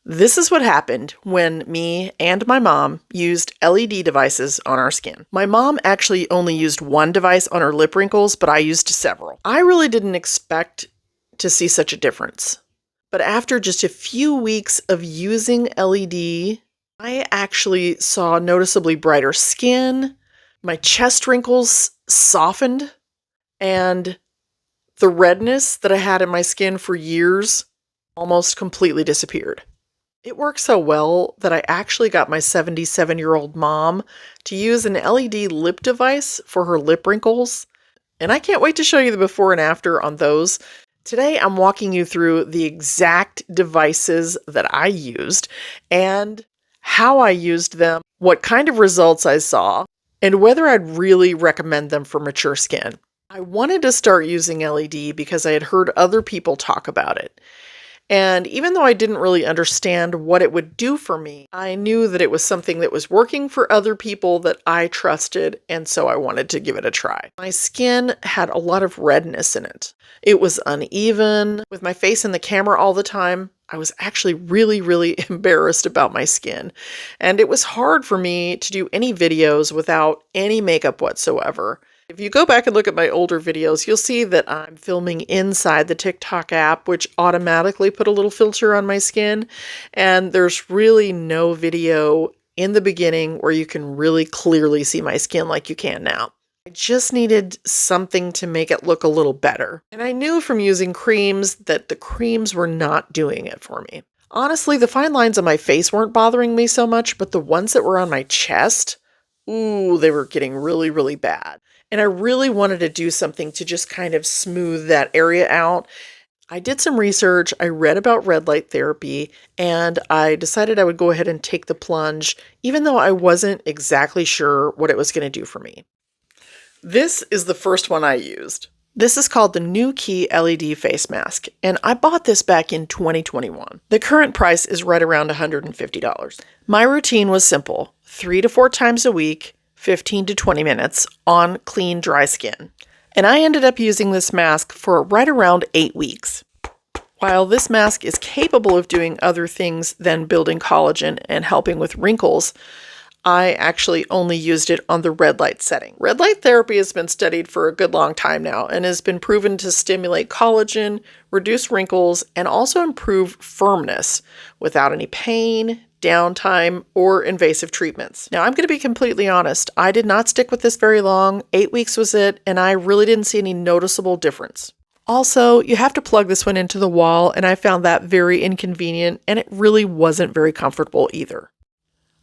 This is what happened when me and my mom used LED devices on our skin. My mom actually only used one device on her lip wrinkles, but I used several. I really didn't expect to see such a difference. But after just a few weeks of using LED, I actually saw noticeably brighter skin, my chest wrinkles softened, and the redness that I had in my skin for years almost completely disappeared. It worked so well that I actually got my 77-year-old mom to use an LED lip device for her lip wrinkles, and I can't wait to show you the before and after on those. Today I'm walking you through the exact devices that I used and how I used them, what kind of results I saw, and whether I'd really recommend them for mature skin. I wanted to start using LED because I had heard other people talk about it. And even though I didn't really understand what it would do for me, I knew that it was something that was working for other people that I trusted, and so I wanted to give it a try. My skin had a lot of redness in it. It was uneven. With my face in the camera all the time, I was actually really embarrassed about my skin. And it was hard for me to do any videos without any makeup whatsoever. If you go back and look at my older videos, you'll see that I'm filming inside the TikTok app, which automatically put a little filter on my skin. And there's really no video in the beginning where you can really clearly see my skin like you can now. I just needed something to make it look a little better. And I knew from using creams that the creams were not doing it for me. Honestly, the fine lines on my face weren't bothering me so much, but the ones that were on my chest, ooh, they were getting really bad. And I really wanted to do something to just kind of smooth that area out. I did some research, I read about red light therapy, and I decided I would go ahead and take the plunge, even though I wasn't exactly sure what it was going to do for me. This is the first one I used. This is called the Newkey LED face mask, and I bought this back in 2021. The current price is right around $150. My routine was simple: 3 to 4 times a week, 15 to 20 minutes on clean, dry skin. And I ended up using this mask for right around 8 weeks. While this mask is capable of doing other things than building collagen and helping with wrinkles, I actually only used it on the red light setting. Red light therapy has been studied for a good long time now and has been proven to stimulate collagen, reduce wrinkles, and also improve firmness without any pain, downtime, or invasive treatments. Now, I'm going to be completely honest. I did not stick with this very long. 8 weeks was it, and I really didn't see any noticeable difference. Also, you have to plug this one into the wall, and I found that very inconvenient, and it really wasn't very comfortable either.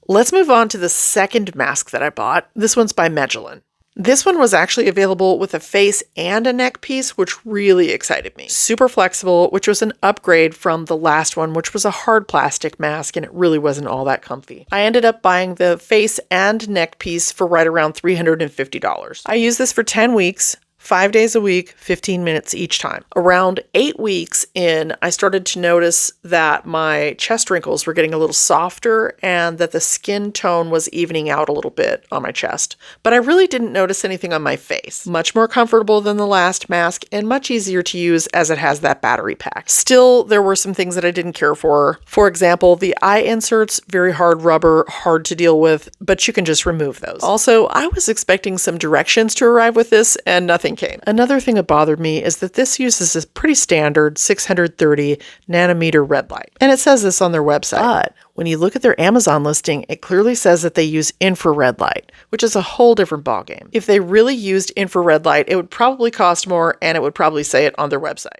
Let's move on to the second mask that I bought. This one's by Megelin. This one was actually available with a face and a neck piece, which really excited me. Super flexible, which was an upgrade from the last one, which was a hard plastic mask, and it really wasn't all that comfy. I ended up buying the face and neck piece for right around $350. I used this for 10 weeks. 5 days a week, 15 minutes each time. Around 8 weeks in, I started to notice that my chest wrinkles were getting a little softer and that the skin tone was evening out a little bit on my chest. But I really didn't notice anything on my face. Much more comfortable than the last mask and much easier to use as it has that battery pack. Still, there were some things that I didn't care for. For example, the eye inserts, very hard rubber, hard to deal with, but you can just remove those. Also, I was expecting some directions to arrive with this and nothing came. Another thing that bothered me is that this uses a pretty standard 630 nanometer red light. And it says this on their website. But when you look at their Amazon listing, it clearly says that they use infrared light, which is a whole different ballgame. If they really used infrared light, it would probably cost more and it would probably say it on their website.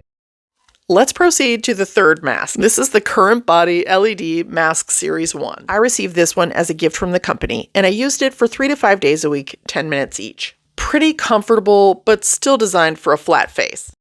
Let's proceed to the third mask. This is the CurrentBody LED Mask Series 1. I received this one as a gift from the company, and I used it for 3 to 5 days a week, 10 minutes each. Pretty comfortable, but still designed for a flat face.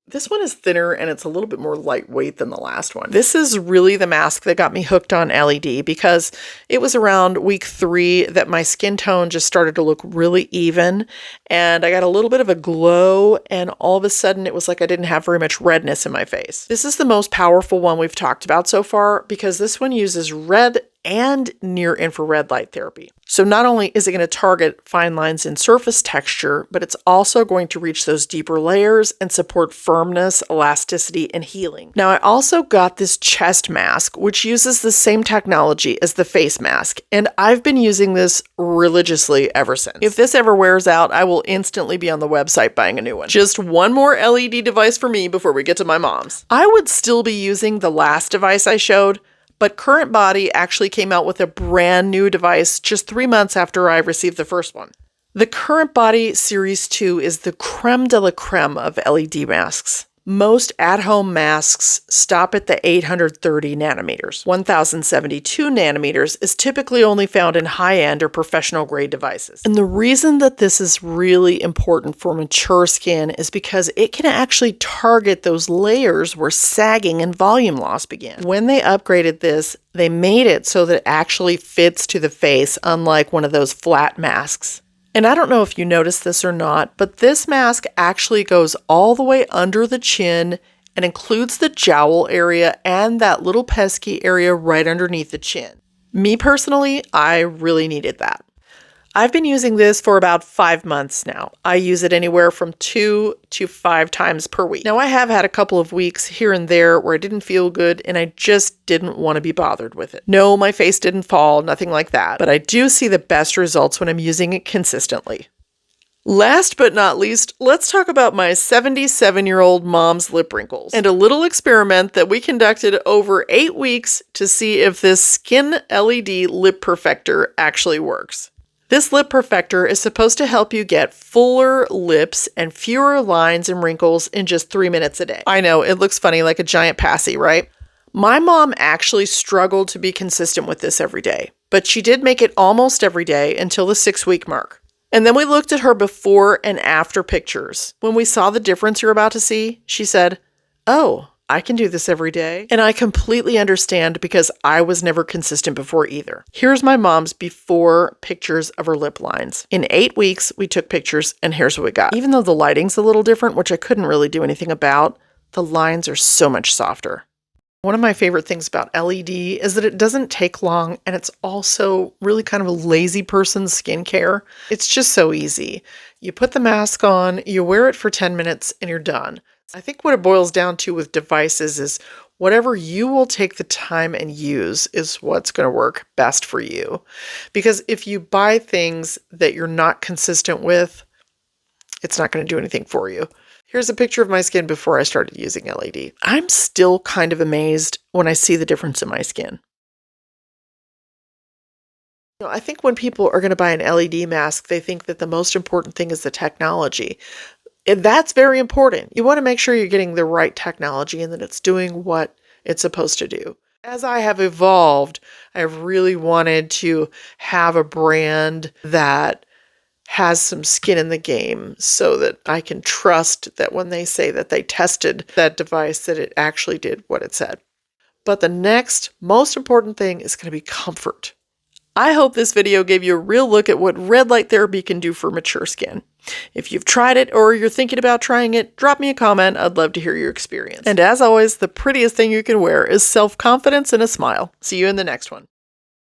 This one is thinner and it's a little bit more lightweight than the last one. This is really the mask that got me hooked on LED because it was around week 3 that my skin tone just started to look really even and I got a little bit of a glow and all of a sudden it was like I didn't have very much redness in my face. This is the most powerful one we've talked about so far because this one uses red and near infrared light therapy. So not only is it going to target fine lines in surface texture, but it's also going to reach those deeper layers and support firmness, elasticity, and healing. Now, I also got this chest mask, which uses the same technology as the face mask, and I've been using this religiously ever since. If this ever wears out, I will instantly be on the website buying a new one. Just one more LED device for me before we get to my mom's. I would still be using the last device I showed, but CurrentBody actually came out with a brand new device just 3 months after I received the first one. The CurrentBody Series 2 is the creme de la creme of LED masks. Most at-home masks stop at the 830 nanometers. 1072 nanometers is typically only found in high-end or professional-grade devices. And the reason that this is really important for mature skin is because it can actually target those layers where sagging and volume loss begin. When they upgraded this, they made it so that it actually fits to the face, unlike one of those flat masks. And I don't know if you noticed this or not, but this mask actually goes all the way under the chin and includes the jowl area and that little pesky area right underneath the chin. Me personally, I really needed that. I've been using this for about 5 months now. I use it anywhere from 2 to 5 times per week. Now, I have had a couple of weeks here and there where I didn't feel good and I just didn't want to be bothered with it. No, my face didn't fall, nothing like that, but I do see the best results when I'm using it consistently. Last but not least, let's talk about my 77-year-old mom's lip wrinkles and a little experiment that we conducted over 8 weeks to see if this Skin LED Lip Perfector actually works. This lip perfector is supposed to help you get fuller lips and fewer lines and wrinkles in just 3 minutes a day. I know, it looks funny like a giant passy, right? My mom actually struggled to be consistent with this every day, but she did make it almost every day until the 6-week mark. And then we looked at her before and after pictures. When we saw the difference you're about to see, she said, "Oh, I can do this every day." And I completely understand because I was never consistent before either. Here's my mom's before pictures of her lip lines. In 8 weeks, we took pictures and here's what we got. Even though the lighting's a little different, which I couldn't really do anything about, the lines are so much softer. One of my favorite things about LED is that it doesn't take long and it's also really kind of a lazy person's skincare. It's just so easy. You put the mask on, you wear it for 10 minutes and you're done. I think what it boils down to with devices is whatever you will take the time and use is what's going to work best for you. Because if you buy things that you're not consistent with, it's not going to do anything for you. Here's a picture of my skin before I started using LED. I'm still kind of amazed when I see the difference in my skin. I think when people are going to buy an LED mask, they think that the most important thing is the technology. And that's very important. You want to make sure you're getting the right technology and that it's doing what it's supposed to do. As I have evolved, I've really wanted to have a brand that has some skin in the game so that I can trust that when they say that they tested that device, that it actually did what it said. But the next most important thing is going to be comfort. I hope this video gave you a real look at what red light therapy can do for mature skin. If you've tried it or you're thinking about trying it, drop me a comment. I'd love to hear your experience. And as always, the prettiest thing you can wear is self-confidence and a smile. See you in the next one.